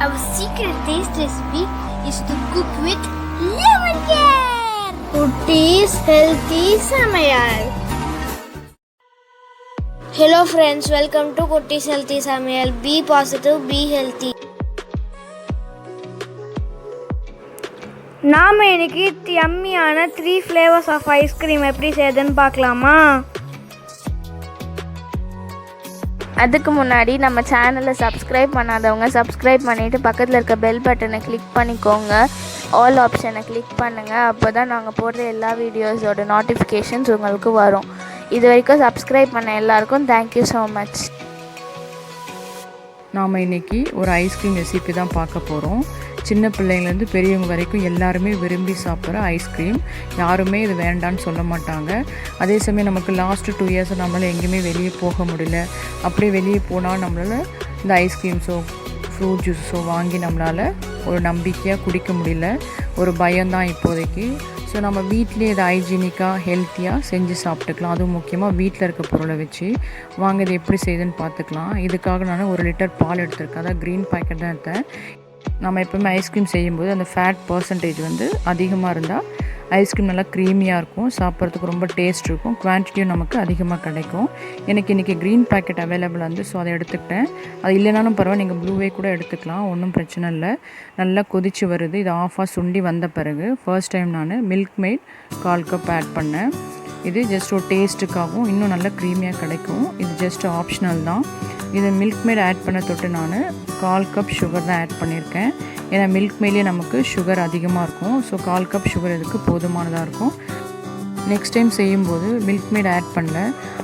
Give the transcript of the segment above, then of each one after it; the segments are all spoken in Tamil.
Our secret taste recipe is to cook with lemon care. Kutties healthy Samayal. Hello friends, welcome to Kutties healthy Samayal. Be positive, be healthy. நாம இன்னைக்கு யம்மியான 3 flavors of ice cream எப்படி செய்யறதுன்னு பார்க்கலாமா? அதுக்கு முன்னாடி நம்ம சேனலை சப்ஸ்கிரைப் பண்ணாதவங்க சப்ஸ்கிரைப் பண்ணிவிட்டு பக்கத்தில் இருக்க பெல் பட்டனை கிளிக் பண்ணிக்கோங்க. ஆல் ஆப்ஷனை கிளிக் பண்ணுங்கள். அப்போ தான் நாங்கள் போடுற எல்லா வீடியோஸோட நோட்டிஃபிகேஷன்ஸ் உங்களுக்கு வரும். இது வரைக்கும் சப்ஸ்கிரைப் பண்ண எல்லாருக்கும் தேங்க்யூ ஸோ மச். நாம் இன்றைக்கி ஒரு ஐஸ்கிரீம் ரெசிபி தான் பார்க்க போகிறோம். சின்ன பிள்ளைங்கள்லேருந்து பெரியவங்க வரைக்கும் எல்லாருமே விரும்பி சாப்பிட்ற ஐஸ்கிரீம். யாருமே இது வேண்டான்னு சொல்ல மாட்டாங்க. அதே சமயம் நமக்கு லாஸ்ட்டு 2 இயர்ஸ் நம்மளால் எங்கேயுமே வெளியே போக முடியல. அப்படியே வெளியே போனால் நம்மளால் இந்த ஐஸ்கிரீம்ஸோ ஃப்ரூட் ஜூஸோ வாங்கி நம்மளால் ஒரு நம்பிக்கையாக குடிக்க முடியல. ஒரு பயம்தான் இப்போதைக்கு. ஸோ நம்ம வீட்டிலே இதை ஹைஜீனிக்காக ஹெல்த்தியாக செஞ்சு சாப்பிட்டுக்கலாம். அதுவும் முக்கியமாக வீட்டில் இருக்க பொருளை வச்சு வாங்க இது எப்படி செய்யுதுன்னு பார்த்துக்கலாம். இதுக்காக நான் 1 லிட்டர் பால் எடுத்திருக்கேன். அதான் க்ரீன் பேக்கெட் தான் எடுத்தேன். நம்ம எப்போவுமே ஐஸ்கிரீம் செய்யும்போது அந்த ஃபேட் பர்சன்டேஜ் வந்து அதிகமாக இருந்தால் ஐஸ்கிரீம் நல்லா க்ரீமியாக இருக்கும், சாப்பிட்றதுக்கு ரொம்ப டேஸ்ட் இருக்கும், குவான்டிட்டியும் நமக்கு அதிகமாக கிடைக்கும். எனக்கு இன்றைக்கி க்ரீன் பேக்கெட் அவைலபிள் வந்து ஸோ அதை எடுத்துக்கிட்டேன். அது இல்லைனாலும் பரவாயில்ல, நீங்கள் ப்ளூவே கூட எடுத்துக்கலாம், ஒன்றும் பிரச்சனை இல்லை. நல்லா கொதித்து வருது. இது ஆஃபாக சுண்டி வந்த பிறகு ஃபர்ஸ்ட் டைம் நான் மில்க் மேட் 1/4 கப் ஆட் பண்ணேன். இது ஜஸ்ட் ஒரு டேஸ்ட்டுக்காகவும் இன்னும் நல்லா க்ரீமியாக கிடைக்கும். இது ஜஸ்ட் ஆப்ஷனல் தான். இது மில்க் மேட் ஆட் பண்ண தொட்டு நான் 1/4 கப் சுகர் தான் ஆட் பண்ணியிருக்கேன். ஏன்னா மில்க் மேட்லேயே நமக்கு சுகர் அதிகமாக இருக்கும். ஸோ 1/4 கப் சுகர் இதுக்கு போதுமானதாக இருக்கும். நெக்ஸ்ட் டைம் செய்யும்போது மில்க் மேட் ஆட் பண்ணல.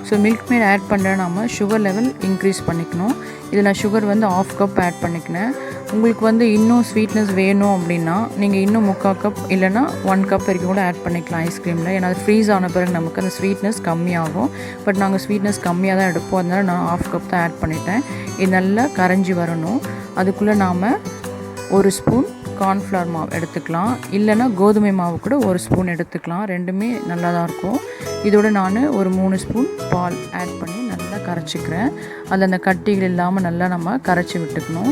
ஸோ மில்க் மேட் ஆட் பண்ணுற நம்ம சுகர் லெவல் இன்க்ரீஸ் பண்ணிக்கணும். இதில் நான் சுகர் வந்து 1/2 கப் ஆட் பண்ணிக்கினேன். உங்களுக்கு வந்து இன்னும் ஸ்வீட்னஸ் வேணும் அப்படின்னா நீங்கள் இன்னும் 3/4 கப் இல்லைனா 1 கப் வரைக்கும் கூட ஆட் பண்ணிக்கலாம் ஐஸ்கிரீமில். ஏன்னா அது ஃப்ரீஸ் ஆன பிறகு நமக்கு அந்த ஸ்வீட்னஸ் கம்மியாகும். பட் நாங்கள் ஸ்வீட்னஸ் கம்மியாக தான் எடுப்போம். அதனால நான் 1/2 கப் தான் ஆட் பண்ணிட்டேன். இது நல்லா கரைஞ்சி வரணும். அதுக்குள்ளே நாம் 1 ஸ்பூன் கார்ன்ஃப்ளவர் மாவு எடுத்துக்கலாம். இல்லைனா கோதுமை மாவு கூட 1 ஸ்பூன் எடுத்துக்கலாம். ரெண்டுமே நல்லா தான் இருக்கும். இதோட நான் ஒரு 3 ஸ்பூன் பால் ஆட் பண்ணி நல்லா கரைச்சிக்கிறேன். அதில் அந்த கட்டிகள் இல்லாமல் நல்லா நம்ம கரைச்சி விட்டுக்கணும்.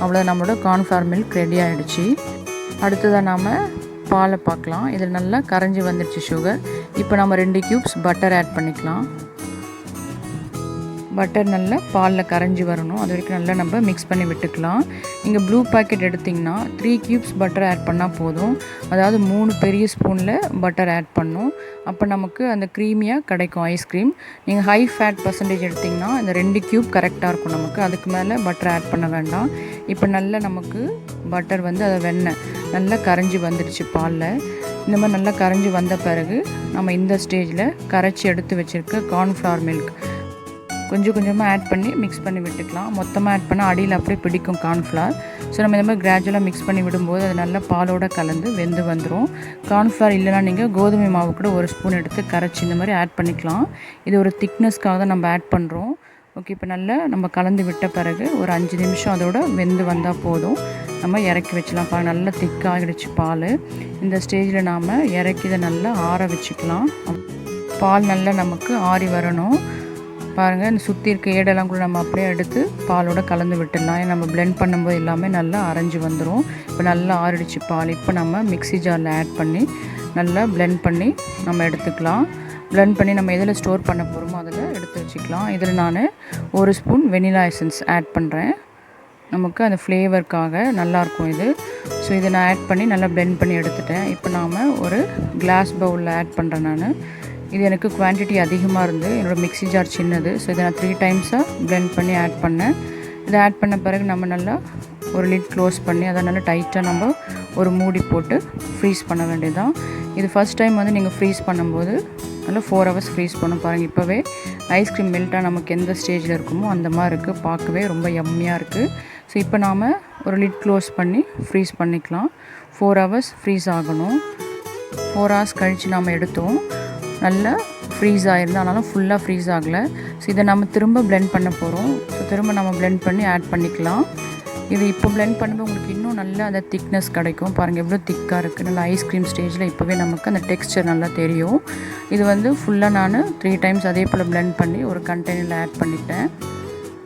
அவ்வளோ நம்மளோட கார்ன்ஃப்ளவர் மில்க் ரெடி ஆகிடுச்சு. அடுத்ததாக நாம் பாலை பார்க்கலாம். இதில் நல்லா கரைஞ்சி வந்துடுச்சு சுகர். இப்போ நம்ம 2 க்யூப்ஸ் பட்டர் ஆட் பண்ணிக்கலாம். பட்டர் நல்லா பாலில் கரைஞ்சி வரணும். அது வரைக்கும் நல்லா நம்ம மிக்ஸ் பண்ணி விட்டுக்கலாம். நீங்கள் ப்ளூ பேக்கெட் எடுத்திங்கன்னா 3 க்யூப்ஸ் பட்டர் ஆட் பண்ணால் போதும். அதாவது 3 பெரிய ஸ்பூனில் பட்டர் ஆட் பண்ணணும். அப்போ நமக்கு அந்த க்ரீமியாக கிடைக்கும் ஐஸ்கிரீம். நீங்கள் ஹை ஃபேட் பர்சன்டேஜ் எடுத்திங்கன்னா இந்த 2 க்யூப் கரெக்டாக இருக்கும் நமக்கு. அதுக்கு மேலே பட்டர் ஆட் பண்ண வேண்டாம். இப்போ நல்லா நமக்கு பட்டர் வந்து அதை வெண்ணெய் நல்லா கரைஞ்சி வந்துடுச்சு பாலில். இந்த மாதிரி நல்லா கரைஞ்சி வந்த பிறகு நம்ம இந்த ஸ்டேஜில் கரைச்சி எடுத்து வச்சுருக்க கார்ன்ஃப்ளவர் மில்க் கொஞ்சம் கொஞ்சமாக ஆட் பண்ணி மிக்ஸ் பண்ணி விட்டுக்கலாம். மொத்தமாக ஆட் பண்ணால் அடியில் அப்படியே பிடிக்கும் கார்ன்ஃப்ளவர். ஸோ நம்ம இந்த மாதிரி கிராஜுவலாக மிக்ஸ் பண்ணி விடும்போது அது நல்லா பாலோடு கலந்து வெந்து வந்துடும். கார்ன்ஃப்ளவர் இல்லைனா நீங்கள் கோதுமை மாவு கூட 1 ஸ்பூன் எடுத்து கரைச்சி இந்த மாதிரி ஆட் பண்ணிக்கலாம். இது ஒரு திக்னஸ்க்காக தான் நம்ம ஆட் பண்ணுறோம். ஓகே, இப்போ நல்லா நம்ம கலந்து விட்ட பிறகு ஒரு 5 நிமிஷம் அதோட வெந்து வந்தால் போதும். நம்ம இறக்கி வச்சிடலாம். பாருங்கள் நல்லா திக்காகிடுச்சு பால். இந்த ஸ்டேஜில் நாம் இறக்கி இதை நல்லா ஆற வச்சுக்கலாம். பால் நல்லா நமக்கு ஆறி வரணும். பாருங்கள், இந்த சுற்றி இருக்க ஏடெல்லாம் கூட நம்ம அப்படியே எடுத்து பாலோட கலந்து விட்டுடலாம். நம்ம பிளெண்ட் பண்ணும்போது எல்லாமே நல்லா அரைஞ்சி வந்துடும். இப்போ நல்லா ஆறிடுச்சு பால். இப்போ நம்ம மிக்ஸி ஜாரில் ஆட் பண்ணி நல்லா பிளெண்ட் பண்ணி நம்ம எடுத்துக்கலாம். பிளெண்ட் பண்ணி நம்ம எதில் ஸ்டோர் பண்ண போகிறோமோ அதில் எடுத்து வச்சுக்கலாம். இதில் நான் 1 ஸ்பூன் வெனிலா எசன்ஸ் ஆட் பண்ணுறேன். நமக்கு அந்த ஃப்ளேவருக்காக நல்லாயிருக்கும் இது. ஸோ இதை நான் ஆட் பண்ணி நல்லா பிளெண்ட் பண்ணி எடுத்துட்டேன். இப்போ நாம் ஒரு கிளாஸ் பவுலில் ஆட் பண்ணுறேன் நான். இது எனக்கு குவான்டிட்டி அதிகமாக இருந்து என்னோடய மிக்ஸி ஜார் சின்னது. ஸோ இதை நான் 3 டைம்ஸாக பிளெண்ட் பண்ணி ஆட் பண்ணேன். இதை ஆட் பண்ண பிறகு நம்ம நல்லா ஒரு லிட் க்ளோஸ் பண்ணி அதை நல்லா டைட்டாக நம்ம ஒரு மூடி போட்டு ஃப்ரீஸ் பண்ண வேண்டியதுதான். இது ஃபஸ்ட் டைம் வந்து நீங்கள் ஃப்ரீஸ் பண்ணும்போது நல்லா 4 ஹவர்ஸ் ஃப்ரீஸ் பண்ண பாருங்கள். இப்போவே ஐஸ்கிரீம் மெல்ட்டாக நமக்கு எந்த ஸ்டேஜில் இருக்குமோ அந்த மாதிரி இருக்குது. பார்க்கவே ரொம்ப யம்மியாக இருக்குது. ஸோ இப்போ நாம் ஒரு லிட் க்ளோஸ் பண்ணி ஃப்ரீஸ் பண்ணிக்கலாம். 4 ஹவர்ஸ் ஃப்ரீஸ் ஆகணும். 4 ஹவர்ஸ் கழித்து நாம் எடுத்தோம். நல்லா ஃப்ரீஸ் ஆகிருந்தா, ஆனாலும் ஃபுல்லாக ஃப்ரீஸ் ஆகலை. ஸோ இதை நம்ம திரும்ப பிளெண்ட் பண்ண போகிறோம். ஸோ திரும்ப நம்ம பிளெண்ட் பண்ணி ஆட் பண்ணிக்கலாம். இது இப்போ பிளெண்ட் பண்ணும்போது உங்களுக்கு இன்னும் நல்லா அந்த திக்னஸ் கிடைக்கும். பாருங்கள் எவ்வளோ திக்காக இருக்குது. நல்லா ஐஸ்கிரீம் ஸ்டேஜில் இப்போவே நமக்கு அந்த டெக்ஸ்சர் நல்லா தெரியும். இது வந்து ஃபுல்லாக நான் 3 டைம்ஸ் அதே போல் பிளெண்ட் பண்ணி ஒரு கண்டெய்னரில் ஆட் பண்ணிட்டேன்.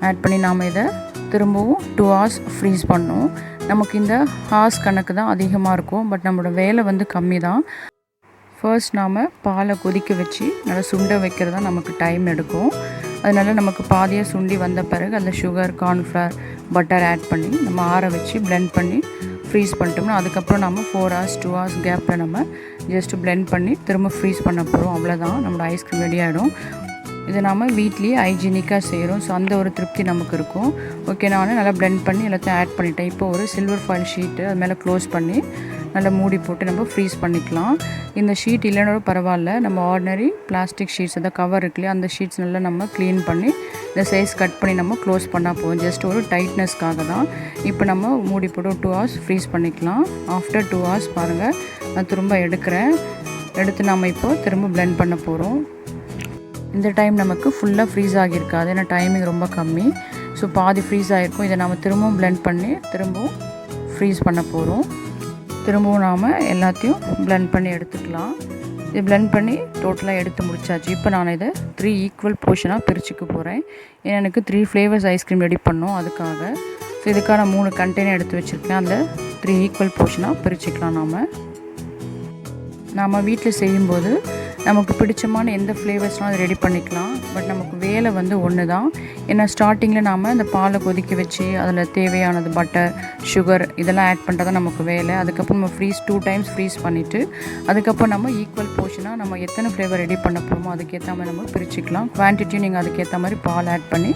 ஆட் பண்ணி நாம் இதை திரும்பவும் 2 hours ஃப்ரீஸ் பண்ணோம். நமக்கு இந்த ஹார்ஸ் கணக்கு தான் அதிகமாக இருக்கும், பட் நம்மளோட வேலை வந்து கம்மி தான். ஃபர்ஸ்ட் நாம் பாலை கொதிக்க வச்சு நல்லா சுண்ட வைக்கிறது தான் நமக்கு டைம் எடுக்கும். அதனால நமக்கு பாதியாக சுண்டி வந்த பிறகு அந்த சுகர், கார்ன்ஃப்ளவர், பட்டர் ஆட் பண்ணி நம்ம ஆற வச்சு பிளெண்ட் பண்ணி ஃப்ரீஸ் பண்ணிட்டோம்னா அதுக்கப்புறம் நம்ம 4 hours 2 hours கேப்பில் நம்ம ஜஸ்ட்டு பிளெண்ட் பண்ணி திரும்ப ஃப்ரீஸ் பண்ண போகிறோம். அவ்வளோதான், நம்மளோட ஐஸ்கிரீம் ரெடி ஆகிடும். இதை நாம் வீட்லேயே ஹைஜீனிக்காக செய்கிறோம். ஸோ அந்த ஒரு திருப்தி நமக்கு இருக்கும். ஓகே, நான் நல்லா பிளெண்ட் பண்ணி எல்லாத்தையும் ஆட் பண்ணிட்டேன். இப்போ ஒரு சில்வர் ஃபாயில் ஷீட்டு அது மேலே க்ளோஸ் பண்ணி நல்லா மூடி போட்டு நம்ம ஃப்ரீஸ் பண்ணிக்கலாம். இந்த ஷீட் இல்லைனாலும் பரவாயில்ல, நம்ம ஆர்டினரி பிளாஸ்டிக் ஷீட்ஸ் அதை கவர் இருக்குல்லையா, அந்த ஷீட்ஸ் நல்லா நம்ம க்ளீன் பண்ணி இந்த சைஸ் கட் பண்ணி நம்ம க்ளோஸ் பண்ணால் போதும். ஜஸ்ட் ஒரு டைட்னஸ்க்காக தான். இப்போ நம்ம மூடி போட்டு 2 hours ஃப்ரீஸ் பண்ணிக்கலாம். ஆஃப்டர் 2 hours பாருங்கள், நான் திரும்ப எடுத்து நம்ம இப்போ திரும்ப பிளெண்ட் பண்ண போகிறோம். இந்த டைம் நமக்கு ஃபுல்லாக ஃப்ரீஸ் ஆகியிருக்காது, ஏன்னா டைமிங் ரொம்ப கம்மி. ஸோ பாதி ஃப்ரீஸ் ஆகிருக்கும். இதை நம்ம திரும்பவும் பிளெண்ட் பண்ணி திரும்பவும் ஃப்ரீஸ் பண்ண போகிறோம். திரும்பவும் நாம் எல்லாத்தையும் பிளெண்ட் பண்ணி எடுத்துக்கலாம். இது பிளெண்ட் பண்ணி டோட்டலாக எடுத்து முடிச்சாச்சு. இப்போ நான் இதை 3 ஈக்குவல் போர்ஷனாக பிரிச்சுக்க போகிறேன். ஏன்னா எனக்கு 3 ஃப்ளேவர்ஸ் ஐஸ்கிரீம் ரெடி பண்ணோம், அதுக்காக. ஸோ இதுக்கான 3 கண்டெய்னர் எடுத்து வச்சுருக்கேன். அதில் 3 ஈக்குவல் போர்ஷனாக பிரிச்சுக்கலாம். நாம் வீட்டில் செய்யும்போது நமக்கு பிடிச்சமான எந்த ஃப்ளேவர்ஸ்னால் அதை ரெடி பண்ணிக்கலாம். பட் நமக்கு வேலை வந்து ஒன்று தான். ஏன்னா ஸ்டார்டிங்கில் நாம் இந்த பாலை கொதிக்க வச்சு அதில் தேவையானது பட்டர், சுகர் இதெல்லாம் ஆட் பண்ணுறது தான் நமக்கு வேலை. அதுக்கப்புறம் நம்ம 2 times ஃப்ரீஸ் பண்ணிவிட்டு அதுக்கப்புறம் நம்ம ஈக்குவல் போர்ஷனாக நம்ம எத்தனை ஃப்ளேவர் ரெடி பண்ண போகிறோமோ அதுக்கேற்ற மாதிரி நம்ம பிரிச்சுக்கலாம். குவான்டிட்டியும் நீங்கள் அதுக்கேற்ற மாதிரி பால் ஆட் பண்ணி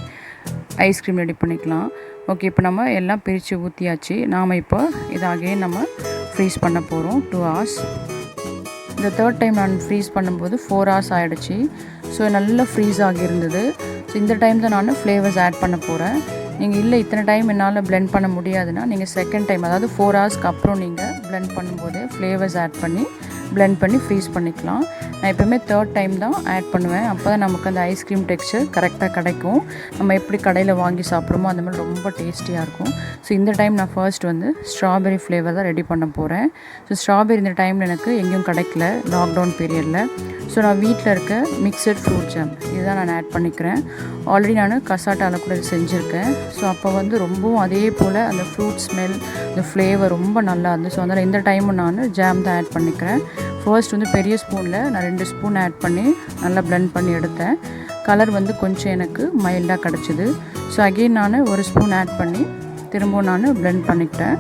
ஐஸ்கிரீம் ரெடி பண்ணிக்கலாம். ஓகே, இப்போ நம்ம எல்லாம் பிரித்து ஊற்றியாச்சு. நாம் இப்போ இதை அகைன் நம்ம ஃப்ரீஸ் பண்ண போகிறோம் 2 hours. இந்த 3rd டைம் நான் ஃப்ரீஸ் பண்ணும்போது 4 hours ஆகிடுச்சு. ஸோ நல்லா ஃப்ரீஸ் ஆகியிருந்தது. ஸோ இந்த டைம் தான் நான் ஃப்ளேவர்ஸ் ஆட் பண்ண போகிறேன். நீங்கள் இல்லை இத்தனை டைம் என்னால் பிளெண்ட் பண்ண முடியாதுன்னா நீங்கள் 2nd டைம், அதாவது 4 ஹவர்ஸ்க்கு அப்புறம் நீங்கள் பிளெண்ட் பண்ணும்போது ஃப்ளேவர்ஸ் ஆட் பண்ணி பிளெண்ட் பண்ணி ஃப்ரீஸ் பண்ணிக்கலாம். நான் எப்போவுமே 3rd டைம் தான் ஆட் பண்ணுவேன். அப்போ தான் நமக்கு அந்த ஐஸ்கிரீம் டெக்ஸ்சர் கரெக்டாக கிடைக்கும். நம்ம எப்படி கடையில் வாங்கி சாப்பிட்றோமோ அந்த மாதிரி ரொம்ப டேஸ்டியாக இருக்கும். ஸோ இந்த டைம் நான் ஃபர்ஸ்ட் வந்து ஸ்ட்ராபெரி ஃப்ளேவர் தான் ரெடி பண்ண போகிறேன். ஸோ ஸ்ட்ராபெரி இந்த டைமில் எனக்கு எங்கேயும் கிடைக்கல, லாக்டவுன் பீரியடில். ஸோ நான் வீட்டில் இருக்க மிக்சட் ஃப்ரூட் ஜாம் இதுதான் நான் ஆட் பண்ணிக்கிறேன். ஆல்ரெடி நான் கசாட்டாவில் கூட செஞ்சுருக்கேன். ஸோ அப்போ வந்து ரொம்பவும் அதே போல் அந்த ஃப்ரூட் ஸ்மெல், அந்த ஃப்ளேவர் ரொம்ப நல்லா இருந்துச்சு. ஸோ அதனால் இந்த டைமும் நான் ஜாம் தான் ஆட் பண்ணிக்கிறேன். ஃபர்ஸ்ட் வந்து பெரிய ஸ்பூனில் நான் 2 ஸ்பூன் ஆட் பண்ணி நல்லா பிளெண்ட் பண்ணி எடுத்தேன். கலர் வந்து கொஞ்சம் எனக்கு மைல்டாக கிடச்சிது. ஸோ அகெயின் நான் 1 ஸ்பூன் ஆட் பண்ணி திரும்பவும் நான் பிளெண்ட் பண்ணிக்கிட்டேன்.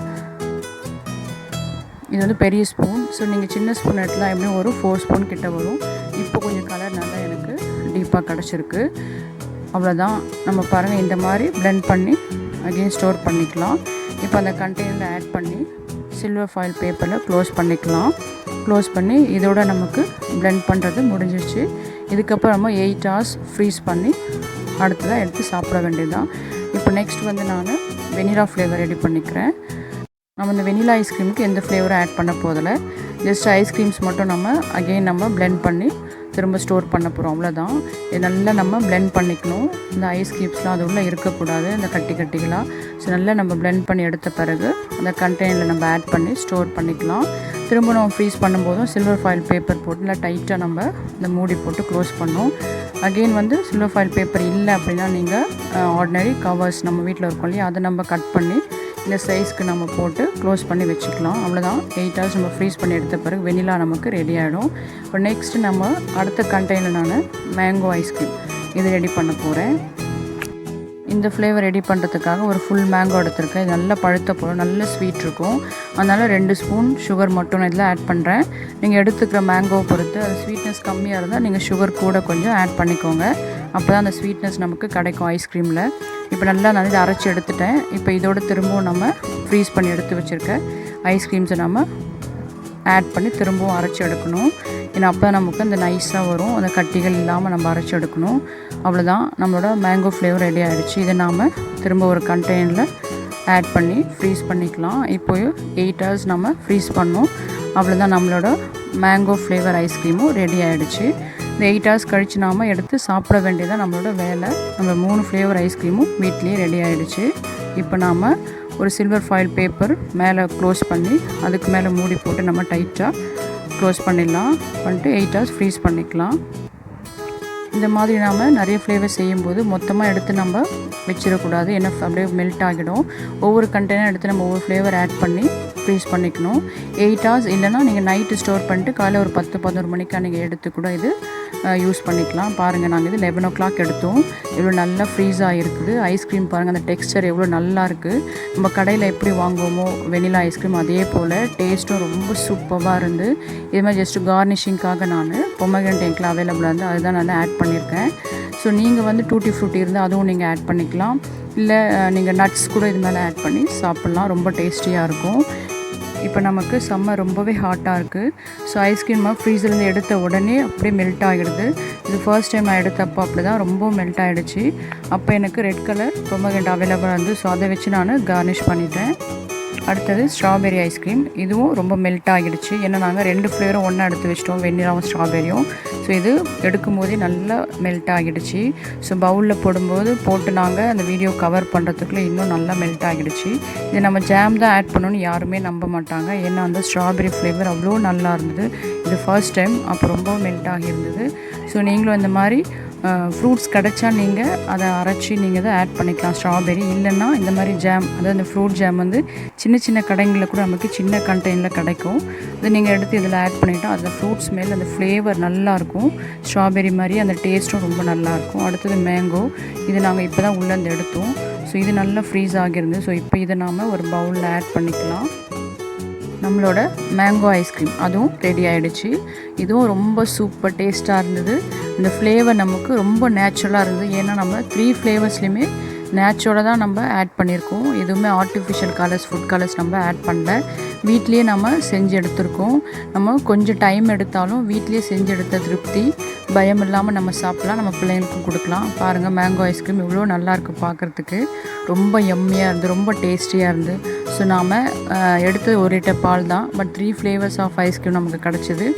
இது வந்து பெரிய ஸ்பூன். ஸோ நீங்கள் சின்ன ஸ்பூன் எடுத்தால் எப்படியும் ஒரு 4 ஸ்பூன் கிட்ட வரும். இப்போ கொஞ்சம் கலர் நல்லா எனக்கு டீப்பாக கிடச்சிருக்கு. அவ்வளோதான். நம்ம பாருங்கள் இந்த மாதிரி பிளெண்ட் பண்ணி அகெயின் ஸ்டோர் பண்ணிக்கலாம். இப்போ அந்த கண்டெய்னரில் ஆட் பண்ணி சில்வர் ஃபாயில் பேப்பரில் க்ளோஸ் பண்ணிக்கலாம். க்ளோஸ் பண்ணி இதோட நமக்கு பிளெண்ட் பண்ணுறது முடிஞ்சிருச்சு. இதுக்கப்புறம் நம்ம 8 hours ஃப்ரீஸ் பண்ணி அடுத்ததாக எடுத்து சாப்பிட வேண்டியது தான். இப்போ நெக்ஸ்ட் வந்து நான் வெனிலா ஃப்ளேவர் ரெடி பண்ணிக்கிறேன். நம்ம இந்த வெனிலா ஐஸ்கிரீமுக்கு எந்த ஃப்ளேவரும் ஆட் பண்ண போதில்லை. ஜஸ்ட் ஐஸ்கிரீம்ஸ் மட்டும் நம்ம அகெயின் நம்ம பிளெண்ட் பண்ணி திரும்ப ஸ்டோர் பண்ண போகிறோம். அவ்வளோதான். இது நல்லா நம்ம பிளெண்ட் பண்ணிக்கணும். இந்த ஐஸ் க்யூப்ஸ்லாம் அது உள்ளே இருக்கக்கூடாது, இந்த கட்டிகளாக. ஸோ நல்லா நம்ம பிளெண்ட் பண்ணி எடுத்த பிறகு அந்த கண்டெய்னரில் நம்ம ஆட் பண்ணி ஸ்டோர் பண்ணிக்கலாம். திரும்ப நம்ம ஃப்ரீஸ் பண்ணும்போதும் சில்வர் ஃபாயில் பேப்பர் போட்டு நல்லா டைட்டாக நம்ம இந்த மூடி போட்டு க்ளோஸ் பண்ணோம். அகெயின் வந்து சில்வர் ஃபாயில் பேப்பர் இல்லை அப்படின்னா நீங்கள் ஆர்டினரி கவர்ஸ் நம்ம வீட்டில் இருக்கோம் இல்லையா, அதை நம்ம கட் பண்ணி இந்த சைஸ்க்கு நம்ம போட்டு க்ளோஸ் பண்ணி வச்சுக்கலாம். அவ்வளோதான். 8 hours நம்ம ஃப்ரீஸ் பண்ணி எடுத்த பிறகு வெனிலா நமக்கு ரெடி ஆகிடும். இப்போ நெக்ஸ்ட்டு நம்ம அடுத்த கண்டெய்னர் நான் மேங்கோ ஐஸ்கிரீம் இது ரெடி பண்ண போகிறேன். இந்த ஃப்ளேவர் ரெடி பண்ணுறதுக்காக ஒரு ஃபுல் மேங்கோ எடுத்திருக்கேன். இது நல்லா பழுத்த போகிறோம், நல்ல ஸ்வீட் இருக்கும். அதனால் 2 ஸ்பூன் சுகர் மட்டும் நான் இதில் ஆட் பண்ணுறேன். நீங்கள் எடுத்துக்கிற மேங்கோவை பொறுத்து அது ஸ்வீட்னஸ் கம்மியாக இருந்தால் நீங்கள் சுகர் கூட கொஞ்சம் ஆட் பண்ணிக்கோங்க. அப்போ தான் அந்த ஸ்வீட்னஸ் நமக்கு கிடைக்கும் ஐஸ்கிரீமில். இப்போ நல்லா நான் இதை அரைச்சி எடுத்துட்டேன். இப்போ இதோட திரும்பவும் நம்ம ஃப்ரீஸ் பண்ணி எடுத்து வச்சுருக்க ஐஸ்கிரீம்ஸை நம்ம ஆட் பண்ணி திரும்பவும் அரைச்சி எடுக்கணும். ஏன்னா அப்போ நமக்கு அந்த நைஸாக வரும், அந்த கட்டிகள் இல்லாமல் நம்ம அரைச்சி எடுக்கணும். அவ்வளோதான். நம்மளோட மேங்கோ ஃப்ளேவர் ரெடி ஆகிடுச்சு. இதை நாம் திரும்ப ஒரு கண்டெய்னரில் ஆட் பண்ணி ஃப்ரீஸ் பண்ணிக்கலாம். இப்போது 8 hours நம்ம ஃப்ரீஸ் பண்ணோம். அவ்வளோதான். நம்மளோட மேங்கோ ஃப்ளேவர் ஐஸ்கிரீமும் ரெடி ஆகிடுச்சு. இந்த 8 hours கழித்து நாம் எடுத்து சாப்பிட வேண்டியதான் நம்மளோட வேலை. நம்ம 3 ஃப்ளேவர் ஐஸ்கிரீமும் வீட்லேயே ரெடி ஆகிடுச்சு. இப்போ நாம் ஒரு சில்வர் ஃபாயில் பேப்பர் மேலே க்ளோஸ் பண்ணி அதுக்கு மேலே மூடி போட்டு நம்ம டைட்டாக க்ளோஸ் பண்ணிடலாம். பண்ணிட்டு 8 hours ஃப்ரீஸ் பண்ணிக்கலாம். இந்த மாதிரி நாம் நிறைய ஃப்ளேவர் செய்யும்போது மொத்தமாக எடுத்து நம்ம வச்சிடக்கூடாது, ஏன்னா அப்படியே மெல்ட் ஆகிடும். ஒவ்வொரு கண்டெய்னர் எடுத்து நம்ம ஒவ்வொரு ஃப்ளேவர் ஆட் பண்ணி ஃப்ரீஸ் பண்ணிக்கணும். 8 hours இல்லைனா நீங்கள் நைட்டு ஸ்டோர் பண்ணிட்டு காலையில் ஒரு 10-11 மணிக்காக நீங்கள் எடுத்து கூட இது யூஸ் பண்ணிக்கலாம். பாருங்கள், நாங்கள் இது 11 o'clock எடுத்தோம். எவ்வளோ நல்லா ஃப்ரீஸ் ஆகிருக்குது. ஐஸ்கிரீம் பாருங்கள், அந்த டெக்ஸ்சர் எவ்வளோ நல்லா இருக்குது. நம்ம கடையில் எப்படி வாங்குவோமோ வெனிலா ஐஸ்கிரீம் அதே போல் டேஸ்ட்டும் ரொம்ப சூப்பராக இருந்து. இது மாதிரி ஜஸ்ட்டு கார்னிஷிங்காக நான் பொமக்ரேனட் எங்கில் அவைலபிளாக இருந்து அதுதான் நான் ஆட் பண்ணியிருக்கேன். ஸோ நீங்கள் வந்து டூட்டி ஃப்ரூட்டி இருந்தால் அதுவும் நீங்கள் ஆட் பண்ணிக்கலாம், இல்லை நீங்கள் நட்ஸ் கூட இது மேலே ஆட் பண்ணி சாப்பிட்லாம். ரொம்ப டேஸ்டியாக இருக்கும். இப்போ நமக்கு சம்மர் ரொம்பவே ஹாட்டாக இருக்குது. ஸோ ஐஸ்கிரீம் ஃப்ரீசர்லேருந்து எடுத்த உடனே அப்படியே மெல்ட் ஆகிடுது. இது ஃபர்ஸ்ட் டைம் நான் எடுத்தப்போ அப்படி தான் ரொம்ப மெல்ட் ஆகிடுச்சு. அப்போ எனக்கு ரெட் கலர் பொமக்ரேனட் அவைலபிளாக இருந்து ஸோ அதை வச்சு நான் கார்னிஷ் பண்ணிட்டேன். அடுத்தது ஸ்ட்ராபெரி ஐஸ்கிரீம். இதுவும் ரொம்ப மெல்ட் ஆகிடுச்சு, ஏன்னா நாங்கள் 2 ஃப்ளேவரும் ஒன்றா எடுத்து வச்சிட்டோம், வெண்ணிலாவும் ஸ்ட்ராபெரியும். ஸோ இது எடுக்கும் போதே நல்லா மெல்ட் ஆகிடுச்சு. ஸோ பவுலில் போட்டு நாங்கள் அந்த வீடியோ கவர் பண்ணுறதுக்குள்ளே இன்னும் நல்லா மெல்ட் ஆகிடுச்சு. இது நம்ம ஜாம் தான் ஆட் பண்ணணும்னு யாருமே நம்ப மாட்டாங்க, ஏன்னா அந்த ஸ்ட்ராபெரி ஃப்ளேவர் அவ்வளோ நல்லா இருந்தது. இது ஃபர்ஸ்ட் டைம், அப்போ ரொம்ப மெல்ட் ஆகியிருந்தது. ஸோ நீங்களும் இந்த மாதிரி ஃப்ரூட்ஸ் கிடச்சா நீங்கள் அதை அரைச்சி நீங்கள் தான் ஆட் பண்ணிக்கலாம். ஸ்ட்ராபெரி இல்லைன்னா இந்த மாதிரி ஜாம், அதாவது இந்த ஃப்ரூட் ஜாம் வந்து சின்ன சின்ன கடைங்களில் கூட நமக்கு சின்ன கண்டெய்னரில் கிடைக்கும். அதை நீங்கள் எடுத்து இதில் ஆட் பண்ணிவிட்டால் அந்த ஃப்ரூட் ஸ்மெல், அந்த ஃப்ளேவர் நல்லாயிருக்கும். ஸ்ட்ராபெரி மாதிரி அந்த டேஸ்ட்டும் ரொம்ப நல்லாயிருக்கும். அடுத்தது மேங்கோ. இது நாங்கள் இப்போ தான் உள்ளேருந்து எடுத்தோம். ஸோ இது நல்லா ஃப்ரீஸ் ஆகிருந்து. ஸோ இப்போ இதை நாம் ஒரு பவுலில் ஆட் பண்ணிக்கலாம். நம்மளோட மேங்கோ ஐஸ்கிரீம் அதுவும் ரெடி ஆகிடுச்சு. இதுவும் ரொம்ப சூப்பர் டேஸ்ட்டாக இருந்தது. இந்த ஃப்ளேவர் நமக்கு ரொம்ப நேச்சுரலாக இருந்தது, ஏன்னா நம்ம 3 ஃப்ளேவர்ஸ்லையுமே நேச்சுரலாக தான் நம்ம ஆட் பண்ணியிருக்கோம். எதுவுமே ஆர்டிஃபிஷியல் கலர்ஸ், ஃபுட் கலர்ஸ் நம்ம ஆட் பண்ணல. வீட்லேயே நம்ம செஞ்சு எடுத்திருக்கோம். நம்ம கொஞ்சம் டைம் எடுத்தாலும் வீட்லேயே செஞ்சு எடுத்த திருப்தி பயம் இல்லாமல் நம்ம சாப்பிட்லாம், நம்ம பிள்ளைங்களுக்கும் கொடுக்கலாம். பாருங்கள், மேங்கோ ஐஸ்கிரீம் இவ்வளோ நல்லாயிருக்கு பார்க்குறதுக்கு. ரொம்ப எம்மியாக இருந்து, ரொம்ப டேஸ்டியாக இருந்து. ஸோ நாம் எடுத்து 1 liter பால் தான், பட் 3 ஃப்ளேவர்ஸ் ஆஃப் ஐஸ்கிரீம் நமக்கு கிடச்சிது.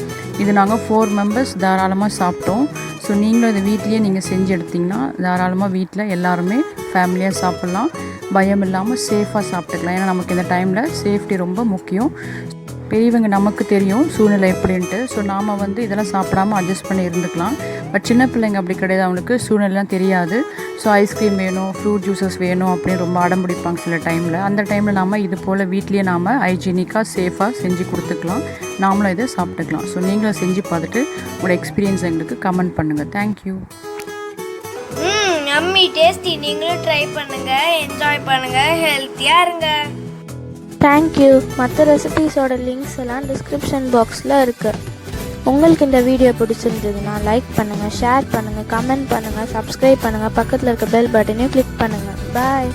இது நாங்கள் 4 members தாராளமாக சாப்பிட்டோம். ஸோ நீங்களும் இதை வீட்லேயே நீங்கள் செஞ்சு எடுத்திங்கன்னா தாராளமாக வீட்டில் எல்லாருமே ஃபேமிலியாக சாப்பிட்லாம், பயம் இல்லாமல் சேஃபாக சாப்பிட்டுக்கலாம். ஏன்னா நமக்கு இந்த டைமில் சேஃப்டி ரொம்ப முக்கியம். பெரியவங்க நமக்கு தெரியும் சூழ்நிலை எப்படின்ட்டு. ஸோ நாம் வந்து இதெல்லாம் சாப்பிடாமல் அட்ஜஸ்ட் பண்ணி இருந்துக்கலாம். பட் சின்ன பிள்ளைங்க அப்படி கிடையாது, அவங்களுக்கு சூழ்நிலைலாம் தெரியாது. ஸோ ஐஸ்கிரீம் வேணும், ஃப்ரூட் ஜூஸஸ் வேணும் அப்படின்னு ரொம்ப அடம் பிடிப்பாங்க சில டைமில். அந்த டைமில் நாம் இது போல் வீட்லேயே நாம் ஹைஜீனிக்காக சேஃபாக செஞ்சு கொடுத்துக்கலாம், நாமளும் இதை சாப்பிட்டுக்கலாம். ஸோ நீங்களும் செஞ்சு பார்த்துட்டு உங்களோட எக்ஸ்பீரியன்ஸ் எங்களுக்கு கமெண்ட் பண்ணுங்கள். தேங்க்யூ. அம்மி டேஸ்டி, நீங்களும் ட்ரை பண்ணுங்கள், என்ஜாய் பண்ணுங்கள், ஹெல்த்தியாக இருங்க. தேங்க்யூ. மற்ற ரெசிபீஸோட லிங்க்ஸ் எல்லாம் டிஸ்கிரிப்ஷன் பாக்ஸில் இருக்குது. உங்களுக்கு இந்த வீடியோ பிடிச்சிருந்ததுன்னா லைக் பண்ணுங்கள், ஷேர் பண்ணுங்கள், கமெண்ட் பண்ணுங்கள், சப்ஸ்கிரைப் பண்ணுங்கள், பக்கத்தில் இருக்க பெல் பட்டனையும் கிளிக் பண்ணுங்கள். பாய்.